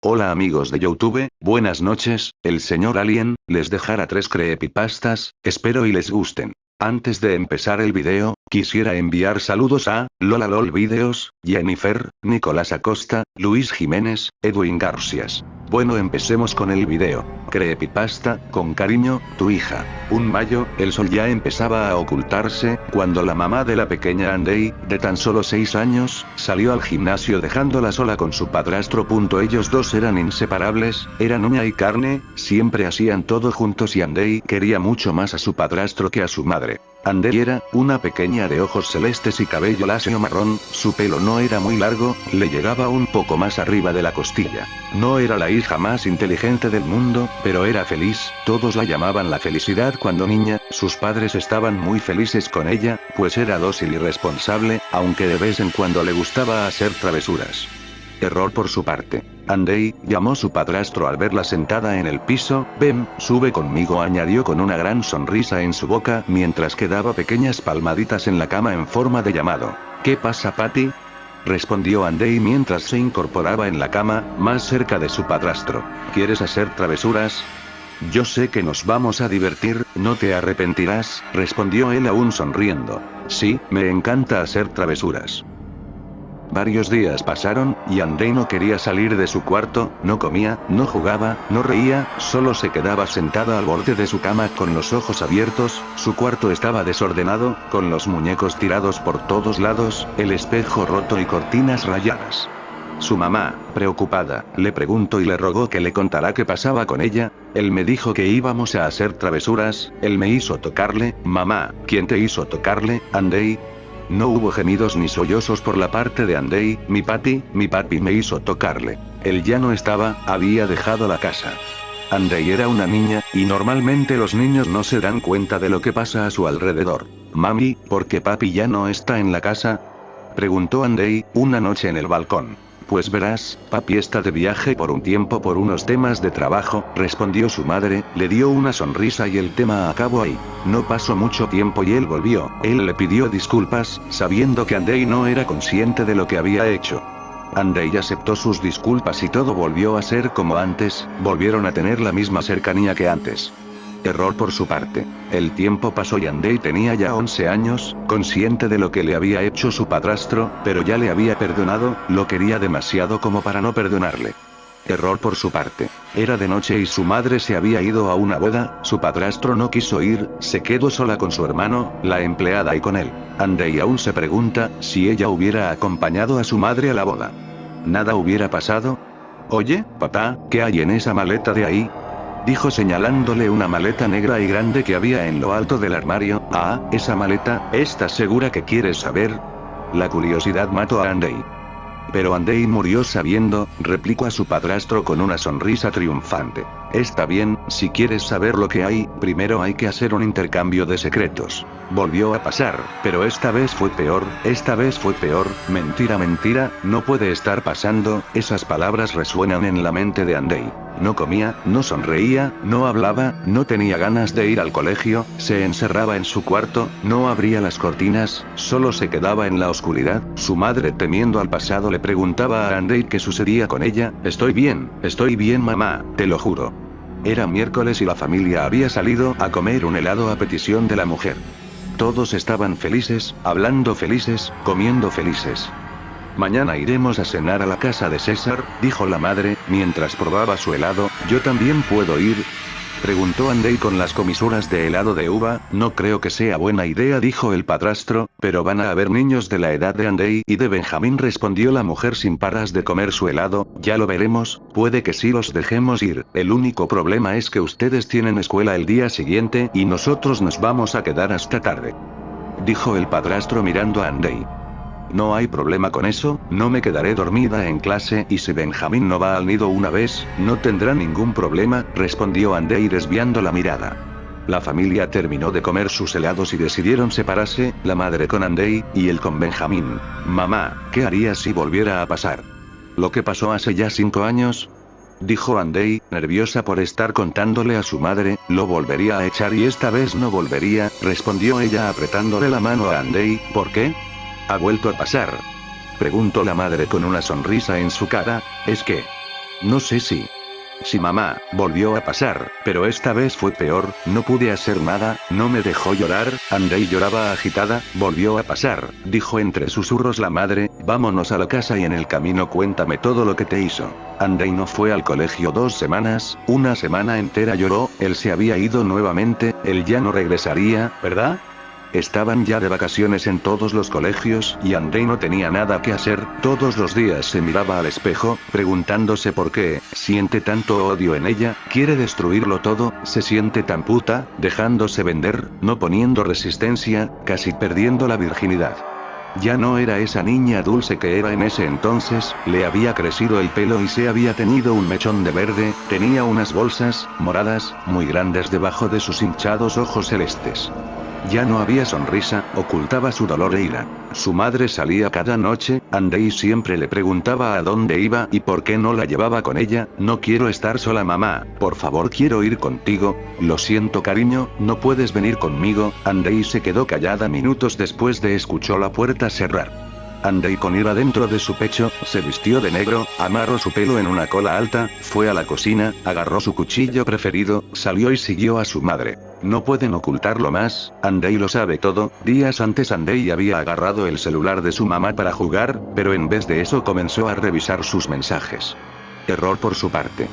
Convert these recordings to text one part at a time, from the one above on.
Hola amigos de YouTube, buenas noches, el señor Alien, les dejará 3 creepypastas, espero y les gusten. Antes de empezar el video, quisiera enviar saludos a, LolaLol Videos, Jennifer, Nicolás Acosta, Luis Jiménez, Edwin Garcias. Bueno, empecemos con el video. Creepypasta, con cariño, tu hija. Un mayo, el sol ya empezaba a ocultarse, cuando la mamá de la pequeña Andei, de tan solo 6 años, salió al gimnasio dejándola sola con su padrastro. Ellos dos eran inseparables, eran uña y carne, siempre hacían todo juntos y Andei quería mucho más a su padrastro que a su madre. Andei era una pequeña de ojos celestes y cabello lacio marrón, su pelo no era muy largo, le llegaba un poco más arriba de la costilla. No era la hija más inteligente del mundo, pero era feliz, todos la llamaban la felicidad cuando niña, sus padres estaban muy felices con ella, pues era dócil y responsable, aunque de vez en cuando le gustaba hacer travesuras. Error por su parte. Andei llamó su padrastro al verla sentada en el piso. Ven, sube conmigo, añadió con una gran sonrisa en su boca mientras que daba pequeñas palmaditas en la cama en forma de llamado. ¿Qué pasa, papi? Respondió Andei mientras se incorporaba en la cama, más cerca de su padrastro. ¿Quieres hacer travesuras? Yo sé que nos vamos a divertir, no te arrepentirás, respondió él aún sonriendo. Sí, me encanta hacer travesuras. Varios días pasaron, y Andei no quería salir de su cuarto, no comía, no jugaba, no reía, solo se quedaba sentada al borde de su cama con los ojos abiertos. Su cuarto estaba desordenado, con los muñecos tirados por todos lados, el espejo roto y cortinas rayadas. Su mamá, preocupada, le preguntó y le rogó que le contara qué pasaba con ella. Él me dijo que íbamos a hacer travesuras, él me hizo tocarle. Mamá, ¿quién te hizo tocarle, Andei? No hubo gemidos ni sollozos por la parte de Andei. Mi papi me hizo tocarle. Él ya no estaba, había dejado la casa. Andei era una niña, y normalmente los niños no se dan cuenta de lo que pasa a su alrededor. Mami, ¿por qué papi ya no está en la casa? Preguntó Andei, una noche en el balcón. Pues verás, papi está de viaje por un tiempo por unos temas de trabajo, respondió su madre, le dio una sonrisa y el tema acabó ahí. No pasó mucho tiempo y él volvió. Él le pidió disculpas, sabiendo que Andei no era consciente de lo que había hecho. Andei aceptó sus disculpas y todo volvió a ser como antes, volvieron a tener la misma cercanía que antes. Error por su parte. El tiempo pasó y Andei tenía ya 11 años, consciente de lo que le había hecho su padrastro, pero ya le había perdonado, lo quería demasiado como para no perdonarle. Error por su parte. Era de noche y su madre se había ido a una boda, su padrastro no quiso ir, se quedó sola con su hermano, la empleada y con él. Andei aún se pregunta, si ella hubiera acompañado a su madre a la boda. ¿Nada hubiera pasado? Oye, papá, ¿qué hay en esa maleta de ahí? Dijo señalándole una maleta negra y grande que había en lo alto del armario. Ah, esa maleta, ¿estás segura que quieres saber? La curiosidad mató a Andei. Pero Andei murió sabiendo, replicó a su padrastro con una sonrisa triunfante. Está bien, si quieres saber lo que hay, primero hay que hacer un intercambio de secretos. Volvió a pasar, pero esta vez fue peor, mentira, no puede estar pasando, esas palabras resuenan en la mente de Andei. No comía, no sonreía, no hablaba, no tenía ganas de ir al colegio, se encerraba en su cuarto, no abría las cortinas, solo se quedaba en la oscuridad. Su madre, temiendo al pasado, le preguntaba a Andei qué sucedía con ella. Estoy bien mamá, te lo juro. Era miércoles y la familia había salido a comer un helado a petición de la mujer. Todos estaban felices, hablando felices, comiendo felices. Mañana iremos a cenar a la casa de César, dijo la madre, mientras probaba su helado. ¿Yo también puedo ir? Preguntó Andei con las comisuras de helado de uva. No creo que sea buena idea, dijo el padrastro, pero van a haber niños de la edad de Andei y de Benjamín, respondió la mujer sin paras de comer su helado. Ya lo veremos, puede que sí los dejemos ir, el único problema es que ustedes tienen escuela el día siguiente y nosotros nos vamos a quedar hasta tarde. Dijo el padrastro mirando a Andei. No hay problema con eso, no me quedaré dormida en clase y si Benjamín no va al nido una vez, no tendrá ningún problema, respondió Andei desviando la mirada. La familia terminó de comer sus helados y decidieron separarse, la madre con Andei, y él con Benjamín. Mamá, ¿qué harías si volviera a pasar lo que pasó hace ya 5 años? Dijo Andei, nerviosa por estar contándole a su madre. Lo volvería a echar y esta vez no volvería, respondió ella apretándole la mano a Andei. ¿Por qué? ¿Ha vuelto a pasar? Preguntó la madre con una sonrisa en su cara. Es que No sé si... Sí, mamá, volvió a pasar, pero esta vez fue peor, no pude hacer nada, no me dejó llorar, Andrei lloraba agitada, volvió a pasar, dijo entre susurros la madre, vámonos a la casa y en el camino cuéntame todo lo que te hizo. Andrei no fue al colegio 2 semanas, una semana entera lloró, él se había ido nuevamente, él ya no regresaría, ¿verdad? Estaban ya de vacaciones en todos los colegios, y Andrei no tenía nada que hacer, todos los días se miraba al espejo, preguntándose por qué, siente tanto odio en ella, quiere destruirlo todo, se siente tan puta, dejándose vender, no poniendo resistencia, casi perdiendo la virginidad. Ya no era esa niña dulce que era en ese entonces, le había crecido el pelo y se había tenido un mechón de verde, tenía unas bolsas, moradas, muy grandes debajo de sus hinchados ojos celestes. Ya no había sonrisa, ocultaba su dolor e ira. Su madre salía cada noche, Andrei siempre le preguntaba a dónde iba y por qué no la llevaba con ella, no quiero estar sola mamá, por favor quiero ir contigo, lo siento cariño, no puedes venir conmigo, Andrei se quedó callada minutos después de escuchó la puerta cerrar. Andrei con ira dentro de su pecho, se vistió de negro, amarró su pelo en una cola alta, fue a la cocina, agarró su cuchillo preferido, salió y siguió a su madre. No pueden ocultarlo más, Andrei lo sabe todo, días antes Andrei había agarrado el celular de su mamá para jugar, pero en vez de eso comenzó a revisar sus mensajes. Error por su parte.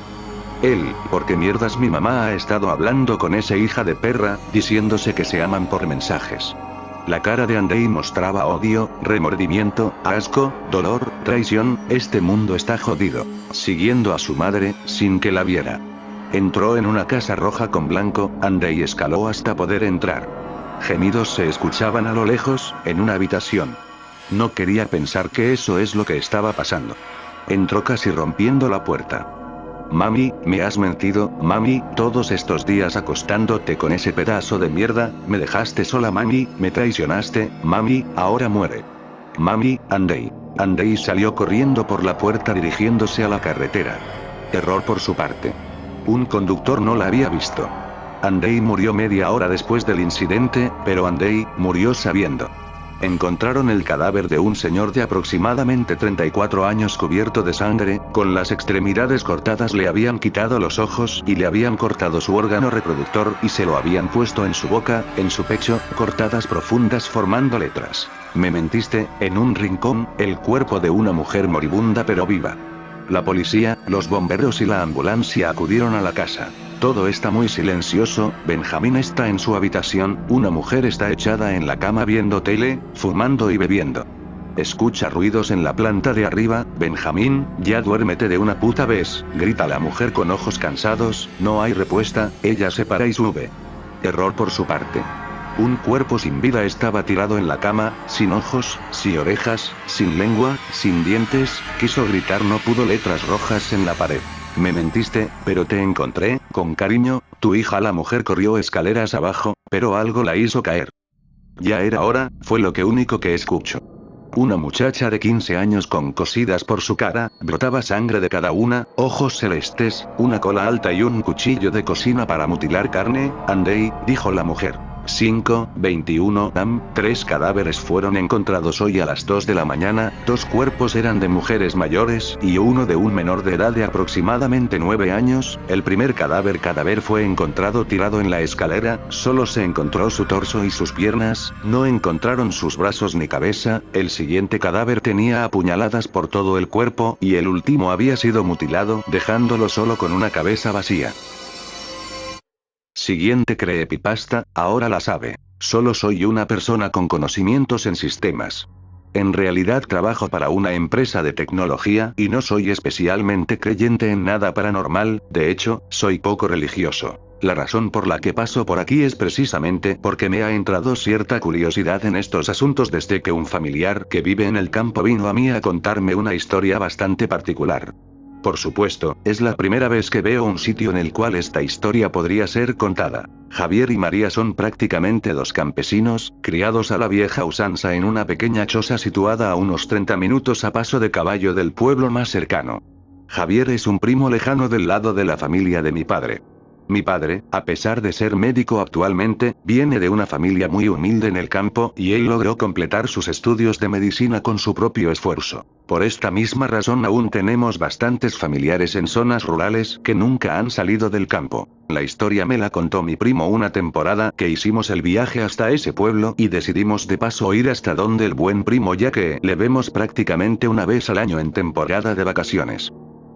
Él, ¿por qué mierdas mi mamá ha estado hablando con esa hija de perra, diciéndose que se aman por mensajes? La cara de Andrei mostraba odio, remordimiento, asco, dolor, traición, este mundo está jodido. Siguiendo a su madre, sin que la viera. Entró en una casa roja con blanco, Andrei escaló hasta poder entrar. Gemidos se escuchaban a lo lejos, en una habitación. No quería pensar que eso es lo que estaba pasando. Entró casi rompiendo la puerta. Mami, me has mentido, mami, todos estos días acostándote con ese pedazo de mierda, me dejaste sola mami, me traicionaste, mami, ahora muere. Mami, Andrei. Andrei salió corriendo por la puerta dirigiéndose a la carretera. Error por su parte. Un conductor no la había visto. Andrei murió media hora después del incidente, pero Andrei murió sabiendo. Encontraron el cadáver de un señor de aproximadamente 34 años cubierto de sangre, con las extremidades cortadas le habían quitado los ojos y le habían cortado su órgano reproductor y se lo habían puesto en su boca, en su pecho, cortadas profundas formando letras. Me mentiste, en un rincón, el cuerpo de una mujer moribunda pero viva. La policía, los bomberos y la ambulancia acudieron a la casa. Todo está muy silencioso, Benjamín está en su habitación, una mujer está echada en la cama viendo tele, fumando y bebiendo. Escucha ruidos en la planta de arriba, Benjamín, ya duérmete de una puta vez, grita la mujer con ojos cansados, no hay respuesta, ella se para y sube. Error por su parte. Un cuerpo sin vida estaba tirado en la cama, sin ojos, sin orejas, sin lengua, sin dientes, quiso gritar no pudo, letras rojas en la pared. Me mentiste, pero te encontré, con cariño, tu hija. La mujer corrió escaleras abajo, pero algo la hizo caer. Ya era hora, fue lo único que escuchó. Una muchacha de 15 años con cosidas por su cara, brotaba sangre de cada una, ojos celestes, una cola alta y un cuchillo de cocina para mutilar carne. Andrei, dijo la mujer. 5:21 am, 3 cadáveres fueron encontrados hoy a las 2 de la mañana, 2 cuerpos eran de mujeres mayores y uno de un menor de edad de aproximadamente 9 años, el primer cadáver fue encontrado tirado en la escalera, solo se encontró su torso y sus piernas, no encontraron sus brazos ni cabeza, el siguiente cadáver tenía apuñaladas por todo el cuerpo y el último había sido mutilado, dejándolo solo con una cabeza vacía. Siguiente creepypasta, ahora la sabe. Solo soy una persona con conocimientos en sistemas. En realidad trabajo para una empresa de tecnología y no soy especialmente creyente en nada paranormal, de hecho, soy poco religioso. La razón por la que paso por aquí es precisamente porque me ha entrado cierta curiosidad en estos asuntos desde que un familiar que vive en el campo vino a mí a contarme una historia bastante particular. Por supuesto, es la primera vez que veo un sitio en el cual esta historia podría ser contada. Javier y María son prácticamente 2 campesinos, criados a la vieja usanza en una pequeña choza situada a unos 30 minutos a paso de caballo del pueblo más cercano. Javier es un primo lejano del lado de la familia de mi padre. Mi padre, a pesar de ser médico actualmente, viene de una familia muy humilde en el campo, y él logró completar sus estudios de medicina con su propio esfuerzo. Por esta misma razón aún tenemos bastantes familiares en zonas rurales que nunca han salido del campo. La historia me la contó mi primo una temporada que hicimos el viaje hasta ese pueblo y decidimos de paso ir hasta donde el buen primo, ya que le vemos prácticamente una vez al año en temporada de vacaciones.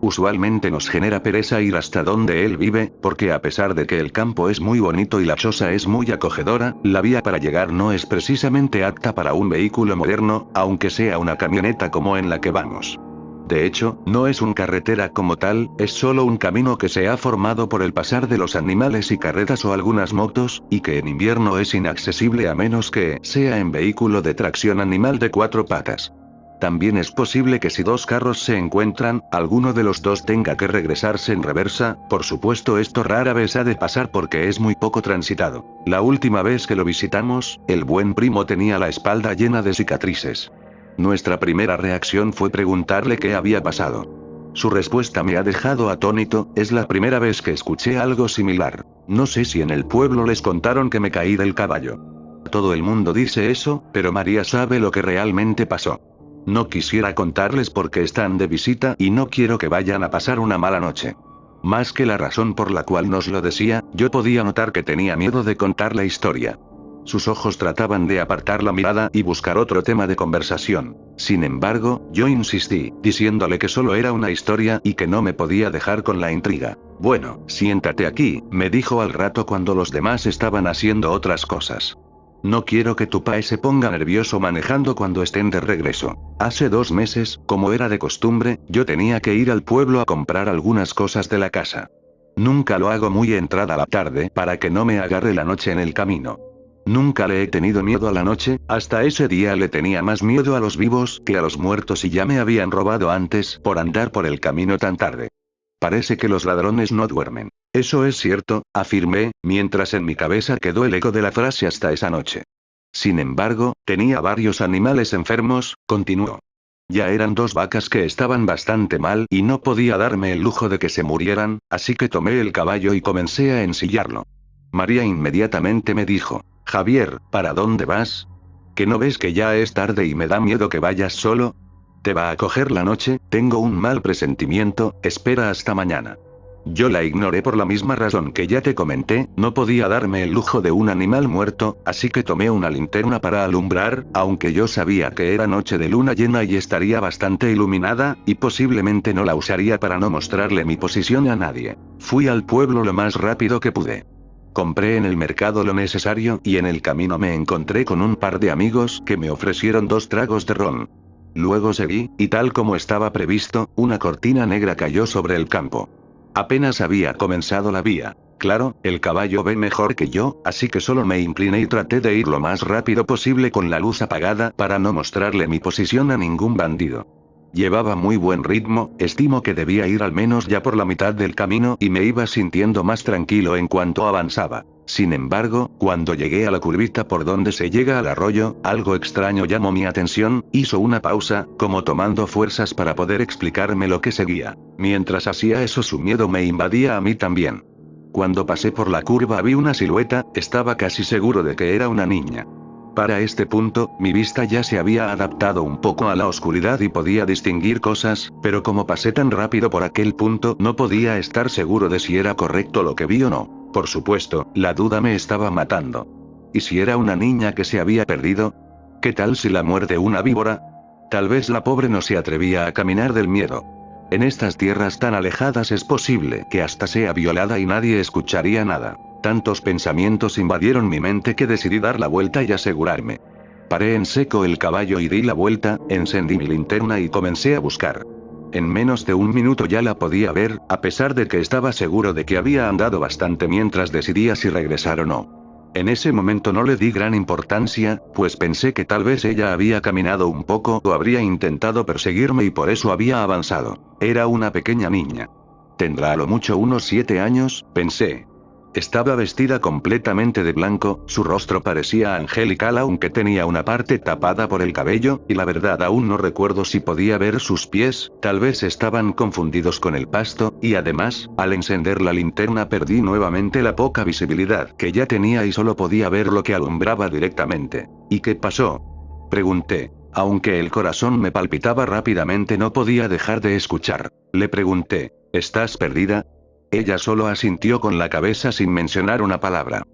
Usualmente nos genera pereza ir hasta donde él vive, porque a pesar de que el campo es muy bonito y la choza es muy acogedora, la vía para llegar no es precisamente apta para un vehículo moderno, aunque sea una camioneta como en la que vamos. De hecho, no es una carretera como tal, es solo un camino que se ha formado por el pasar de los animales y carretas o algunas motos, y que en invierno es inaccesible a menos que sea en vehículo de tracción animal de 4 patas. También es posible que si dos carros se encuentran, alguno de los dos tenga que regresarse en reversa, por supuesto esto rara vez ha de pasar porque es muy poco transitado. La última vez que lo visitamos, el buen primo tenía la espalda llena de cicatrices. Nuestra primera reacción fue preguntarle qué había pasado. Su respuesta me ha dejado atónito, es la primera vez que escuché algo similar. No sé si en el pueblo les contaron que me caí del caballo. Todo el mundo dice eso, pero María sabe lo que realmente pasó. No quisiera contarles porque están de visita y no quiero que vayan a pasar una mala noche. Más que la razón por la cual nos lo decía, yo podía notar que tenía miedo de contar la historia. Sus ojos trataban de apartar la mirada y buscar otro tema de conversación. Sin embargo, yo insistí, diciéndole que solo era una historia y que no me podía dejar con la intriga. Bueno, siéntate aquí, me dijo al rato cuando los demás estaban haciendo otras cosas. No quiero que tu pae se ponga nervioso manejando cuando estén de regreso. Hace 2 meses, como era de costumbre, yo tenía que ir al pueblo a comprar algunas cosas de la casa. Nunca lo hago muy entrada la tarde para que no me agarre la noche en el camino. Nunca le he tenido miedo a la noche, hasta ese día le tenía más miedo a los vivos que a los muertos y ya me habían robado antes por andar por el camino tan tarde. Parece que los ladrones no duermen. Eso es cierto, afirmé, mientras en mi cabeza quedó el eco de la frase hasta esa noche. Sin embargo, tenía varios animales enfermos, continuó. Ya eran 2 vacas que estaban bastante mal y no podía darme el lujo de que se murieran, así que tomé el caballo y comencé a ensillarlo. María inmediatamente me dijo, Javier, ¿para dónde vas? ¿Que no ves que ya es tarde y me da miedo que vayas solo? Te va a coger la noche, tengo un mal presentimiento, espera hasta mañana. Yo la ignoré por la misma razón que ya te comenté, no podía darme el lujo de un animal muerto, así que tomé una linterna para alumbrar, aunque yo sabía que era noche de luna llena y estaría bastante iluminada, y posiblemente no la usaría para no mostrarle mi posición a nadie. Fui al pueblo lo más rápido que pude. Compré en el mercado lo necesario y en el camino me encontré con un par de amigos que me ofrecieron 2 tragos de ron. Luego seguí, y tal como estaba previsto, una cortina negra cayó sobre el campo. Apenas había comenzado la vía. Claro, el caballo ve mejor que yo, así que solo me incliné y traté de ir lo más rápido posible con la luz apagada para no mostrarle mi posición a ningún bandido. Llevaba muy buen ritmo, estimo que debía ir al menos ya por la mitad del camino y me iba sintiendo más tranquilo en cuanto avanzaba. Sin embargo, cuando llegué a la curvita por donde se llega al arroyo, algo extraño llamó mi atención, hizo una pausa, como tomando fuerzas para poder explicarme lo que seguía. Mientras hacía eso su miedo me invadía a mí también. Cuando pasé por la curva vi una silueta, estaba casi seguro de que era una niña. Para este punto, mi vista ya se había adaptado un poco a la oscuridad y podía distinguir cosas, pero como pasé tan rápido por aquel punto no podía estar seguro de si era correcto lo que vi o no. Por supuesto, la duda me estaba matando. ¿Y si era una niña que se había perdido? ¿Qué tal si la muerde una víbora? Tal vez la pobre no se atrevía a caminar del miedo. En estas tierras tan alejadas es posible que hasta sea violada y nadie escucharía nada. Tantos pensamientos invadieron mi mente que decidí dar la vuelta y asegurarme. Paré en seco el caballo y di la vuelta, encendí mi linterna y comencé a buscar. En menos de 1 minuto ya la podía ver, a pesar de que estaba seguro de que había andado bastante mientras decidía si regresar o no. En ese momento no le di gran importancia, pues pensé que tal vez ella había caminado un poco o habría intentado perseguirme y por eso había avanzado. Era una pequeña niña. Tendrá a lo mucho unos 7 años, pensé. Estaba vestida completamente de blanco, su rostro parecía angelical aunque tenía una parte tapada por el cabello, y la verdad aún no recuerdo si podía ver sus pies, tal vez estaban confundidos con el pasto, y además, al encender la linterna perdí nuevamente la poca visibilidad que ya tenía y solo podía ver lo que alumbraba directamente. ¿Y qué pasó?, pregunté. Aunque el corazón me palpitaba rápidamente no podía dejar de escuchar. Le pregunté, ¿estás perdida? Ella solo asintió con la cabeza sin mencionar una palabra.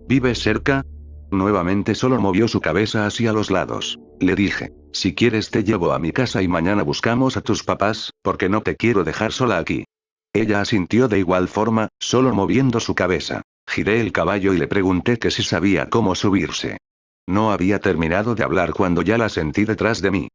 ¿Vives cerca? Nuevamente solo movió su cabeza hacia los lados. Le dije, si quieres te llevo a mi casa y mañana buscamos a tus papás, porque no te quiero dejar sola aquí. Ella asintió de igual forma, solo moviendo su cabeza. Giré el caballo y le pregunté que si sabía cómo subirse. No había terminado de hablar cuando ya la sentí detrás de mí.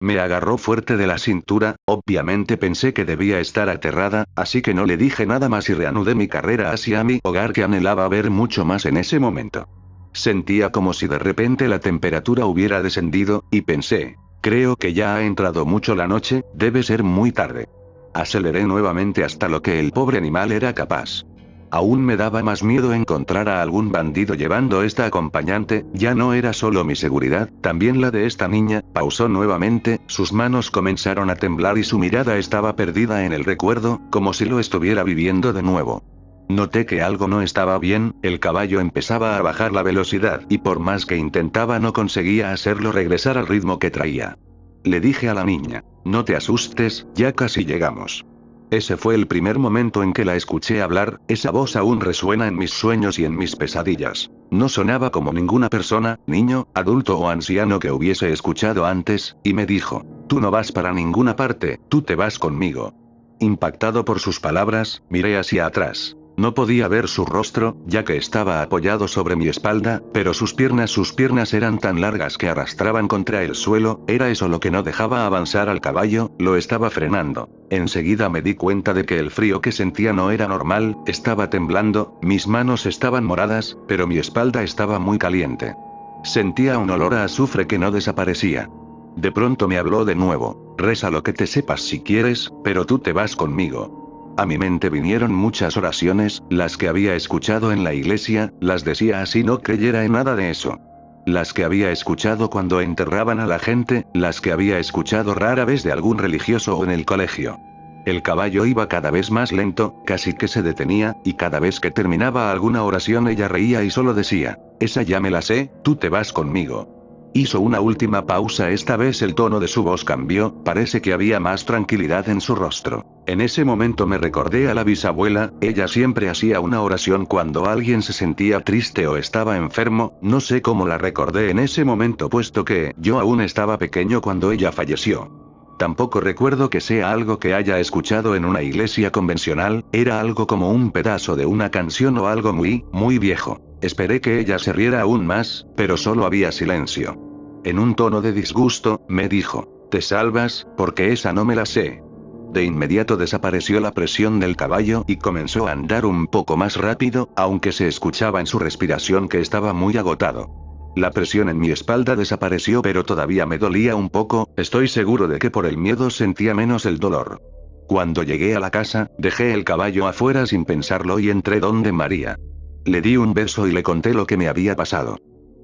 Me agarró fuerte de la cintura, obviamente pensé que debía estar aterrada, así que no le dije nada más y reanudé mi carrera hacia mi hogar que anhelaba ver mucho más en ese momento. Sentía como si de repente la temperatura hubiera descendido, y pensé, creo que ya ha entrado mucho la noche, debe ser muy tarde. Aceleré nuevamente hasta lo que el pobre animal era capaz. Aún me daba más miedo encontrar a algún bandido llevando esta acompañante, ya no era solo mi seguridad, también la de esta niña. Pausó nuevamente, sus manos comenzaron a temblar y su mirada estaba perdida en el recuerdo, como si lo estuviera viviendo de nuevo. Noté que algo no estaba bien, el caballo empezaba a bajar la velocidad y por más que intentaba no conseguía hacerlo regresar al ritmo que traía. Le dije a la niña, no te asustes, ya casi llegamos. Ese fue el primer momento en que la escuché hablar, esa voz aún resuena en mis sueños y en mis pesadillas. No sonaba como ninguna persona, niño, adulto o anciano que hubiese escuchado antes, y me dijo, tú no vas para ninguna parte, tú te vas conmigo. Impactado por sus palabras, miré hacia atrás. No podía ver su rostro, ya que estaba apoyado sobre mi espalda, pero sus piernas eran tan largas que arrastraban contra el suelo, era eso lo que no dejaba avanzar al caballo, lo estaba frenando. Enseguida me di cuenta de que el frío que sentía no era normal, estaba temblando, mis manos estaban moradas, pero mi espalda estaba muy caliente. Sentía un olor a azufre que no desaparecía. De pronto me habló de nuevo, reza lo que te sepas si quieres, pero tú te vas conmigo. A mi mente vinieron muchas oraciones, las que había escuchado en la iglesia, las decía así no creyera en nada de eso. Las que había escuchado cuando enterraban a la gente, las que había escuchado rara vez de algún religioso o en el colegio. El caballo iba cada vez más lento, casi que se detenía, y cada vez que terminaba alguna oración ella reía y solo decía, esa ya me la sé, tú te vas conmigo. Hizo una última pausa, esta vez el tono de su voz cambió, parece que había más tranquilidad en su rostro. En ese momento me recordé a la bisabuela, ella siempre hacía una oración cuando alguien se sentía triste o estaba enfermo, no sé cómo la recordé en ese momento puesto que yo aún estaba pequeño cuando ella falleció. Tampoco recuerdo que sea algo que haya escuchado en una iglesia convencional, era algo como un pedazo de una canción o algo muy, muy viejo. Esperé que ella se riera aún más, pero solo había silencio. En un tono de disgusto, me dijo, ¿te salvas? Porque esa no me la sé. De inmediato desapareció la presión del caballo y comenzó a andar un poco más rápido, aunque se escuchaba en su respiración que estaba muy agotado. La presión en mi espalda desapareció pero todavía me dolía un poco, estoy seguro de que por el miedo sentía menos el dolor. Cuando llegué a la casa, dejé el caballo afuera sin pensarlo y entré donde María. Le di un beso y le conté lo que me había pasado.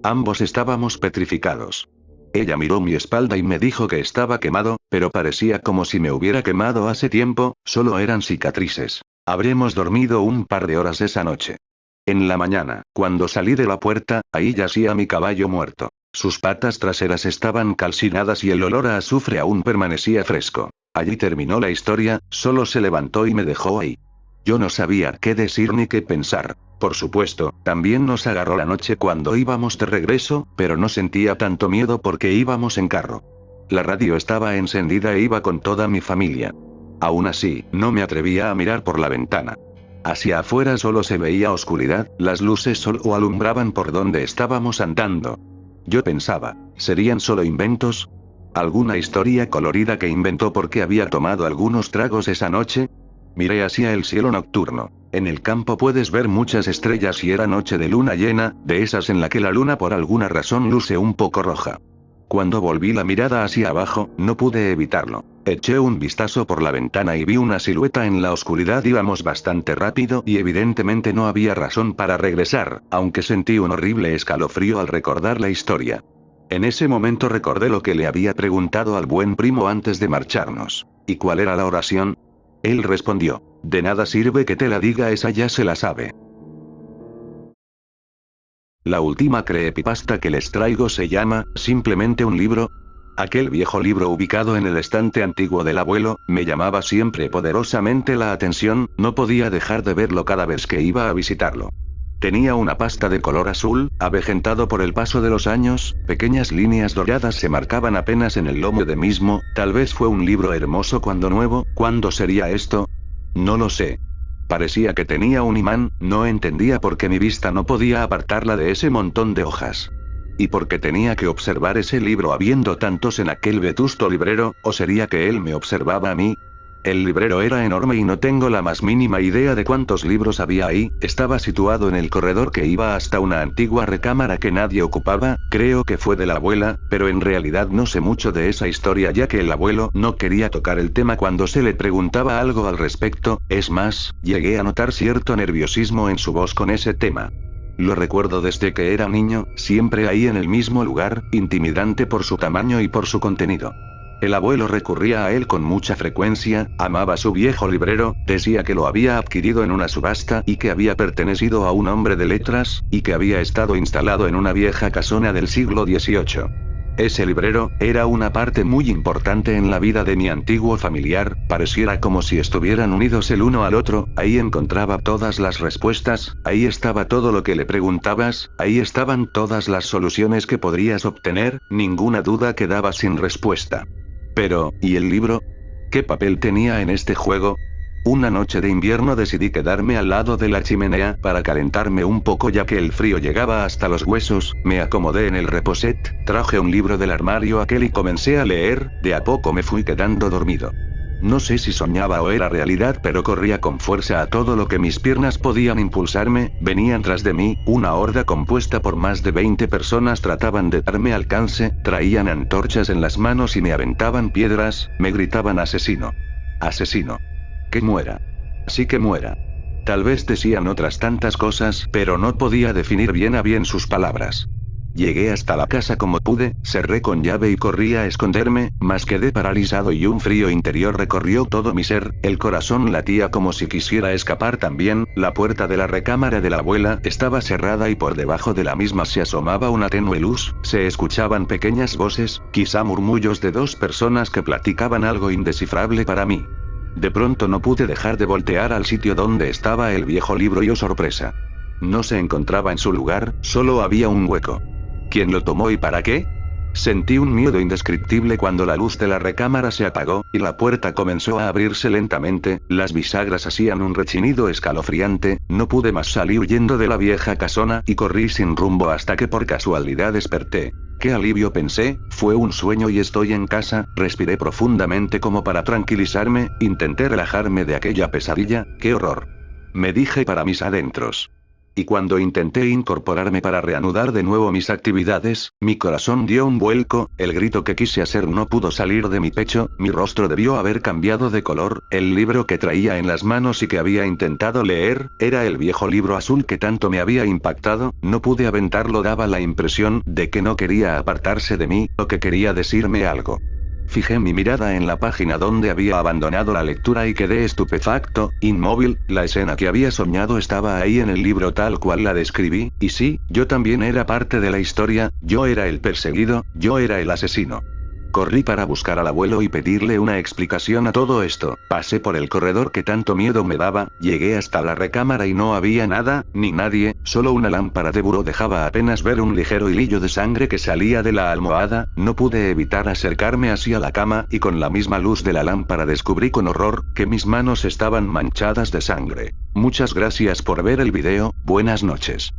Ambos estábamos petrificados. Ella miró mi espalda y me dijo que estaba quemado, pero parecía como si me hubiera quemado hace tiempo, solo eran cicatrices. Habremos dormido un par de horas esa noche. En la mañana, cuando salí de la puerta, ahí yacía mi caballo muerto. Sus patas traseras estaban calcinadas y el olor a azufre aún permanecía fresco. Allí terminó la historia, solo se levantó y me dejó ahí. Yo no sabía qué decir ni qué pensar. Por supuesto, también nos agarró la noche cuando íbamos de regreso, pero no sentía tanto miedo porque íbamos en carro. La radio estaba encendida e iba con toda mi familia. Aún así, no me atrevía a mirar por la ventana. Hacia afuera solo se veía oscuridad, las luces solo alumbraban por donde estábamos andando. Yo pensaba, ¿serían solo inventos? ¿Alguna historia colorida que inventó porque había tomado algunos tragos esa noche? Miré hacia el cielo nocturno. En el campo puedes ver muchas estrellas y era noche de luna llena, de esas en la que la luna por alguna razón luce un poco roja. Cuando volví la mirada hacia abajo, no pude evitarlo. Eché un vistazo por la ventana y vi una silueta en la oscuridad. Íbamos bastante rápido y evidentemente no había razón para regresar, aunque sentí un horrible escalofrío al recordar la historia. En ese momento recordé lo que le había preguntado al buen primo antes de marcharnos. ¿Y cuál era la oración? Él respondió: de nada sirve que te la diga, esa ya se la sabe. La última creepypasta que les traigo se llama, simplemente un libro. Aquel viejo libro ubicado en el estante antiguo del abuelo, me llamaba siempre poderosamente la atención, no podía dejar de verlo cada vez que iba a visitarlo. Tenía una pasta de color azul, avejentado por el paso de los años, pequeñas líneas doradas se marcaban apenas en el lomo de mismo. Tal vez fue un libro hermoso cuando nuevo. ¿Cuándo sería esto? No lo sé. Parecía que tenía un imán, no entendía por qué mi vista no podía apartarla de ese montón de hojas. ¿Y por qué tenía que observar ese libro habiendo tantos en aquel vetusto librero? ¿O sería que él me observaba a mí? El librero era enorme y no tengo la más mínima idea de cuántos libros había ahí. Estaba situado en el corredor que iba hasta una antigua recámara que nadie ocupaba, creo que fue de la abuela, pero en realidad no sé mucho de esa historia ya que el abuelo no quería tocar el tema cuando se le preguntaba algo al respecto. Es más, llegué a notar cierto nerviosismo en su voz con ese tema. Lo recuerdo desde que era niño, siempre ahí en el mismo lugar, intimidante por su tamaño y por su contenido. El abuelo recurría a él con mucha frecuencia, amaba su viejo librero, decía que lo había adquirido en una subasta y que había pertenecido a un hombre de letras, y que había estado instalado en una vieja casona del siglo XVIII. Ese librero era una parte muy importante en la vida de mi antiguo familiar, pareciera como si estuvieran unidos el uno al otro. Ahí encontraba todas las respuestas, ahí estaba todo lo que le preguntabas, ahí estaban todas las soluciones que podrías obtener, ninguna duda quedaba sin respuesta. Pero, ¿y el libro? ¿Qué papel tenía en este juego? Una noche de invierno decidí quedarme al lado de la chimenea para calentarme un poco ya que el frío llegaba hasta los huesos. Me acomodé en el reposet, traje un libro del armario aquel y comencé a leer. De a poco me fui quedando dormido. No sé si soñaba o era realidad, pero corría con fuerza a todo lo que mis piernas podían impulsarme. Venían tras de mí, una horda compuesta por más de 20 personas trataban de darme alcance, traían antorchas en las manos y me aventaban piedras, me gritaban asesino. Asesino. Que muera. Sí que muera. Tal vez decían otras tantas cosas, pero no podía definir bien a bien sus palabras. Llegué hasta la casa como pude, cerré con llave y corrí a esconderme, mas quedé paralizado y un frío interior recorrió todo mi ser, el corazón latía como si quisiera escapar también. La puerta de la recámara de la abuela estaba cerrada y por debajo de la misma se asomaba una tenue luz, se escuchaban pequeñas voces, quizá murmullos de dos personas que platicaban algo indescifrable para mí. De pronto no pude dejar de voltear al sitio donde estaba el viejo libro y oh sorpresa. No se encontraba en su lugar, solo había un hueco. ¿Quién lo tomó y para qué? Sentí un miedo indescriptible cuando la luz de la recámara se apagó, y la puerta comenzó a abrirse lentamente, las bisagras hacían un rechinido escalofriante, no pude más salir huyendo de la vieja casona y corrí sin rumbo hasta que por casualidad desperté. ¡Qué alivio!, pensé, fue un sueño y estoy en casa. Respiré profundamente como para tranquilizarme, intenté relajarme de aquella pesadilla. ¡Qué horror!, me dije para mis adentros. Y cuando intenté incorporarme para reanudar de nuevo mis actividades, mi corazón dio un vuelco, el grito que quise hacer no pudo salir de mi pecho, mi rostro debió haber cambiado de color. El libro que traía en las manos y que había intentado leer, era el viejo libro azul que tanto me había impactado. No pude aventarlo, daba la impresión de que no quería apartarse de mí, o que quería decirme algo. Fijé mi mirada en la página donde había abandonado la lectura y quedé estupefacto, inmóvil. La escena que había soñado estaba ahí en el libro tal cual la describí, y sí, yo también era parte de la historia, yo era el perseguido, yo era el asesino. Corrí para buscar al abuelo y pedirle una explicación a todo esto. Pasé por el corredor que tanto miedo me daba, llegué hasta la recámara y no había nada, ni nadie, solo una lámpara de buró dejaba apenas ver un ligero hilillo de sangre que salía de la almohada. No pude evitar acercarme hacia la cama, y con la misma luz de la lámpara descubrí con horror que mis manos estaban manchadas de sangre. Muchas gracias por ver el video, buenas noches.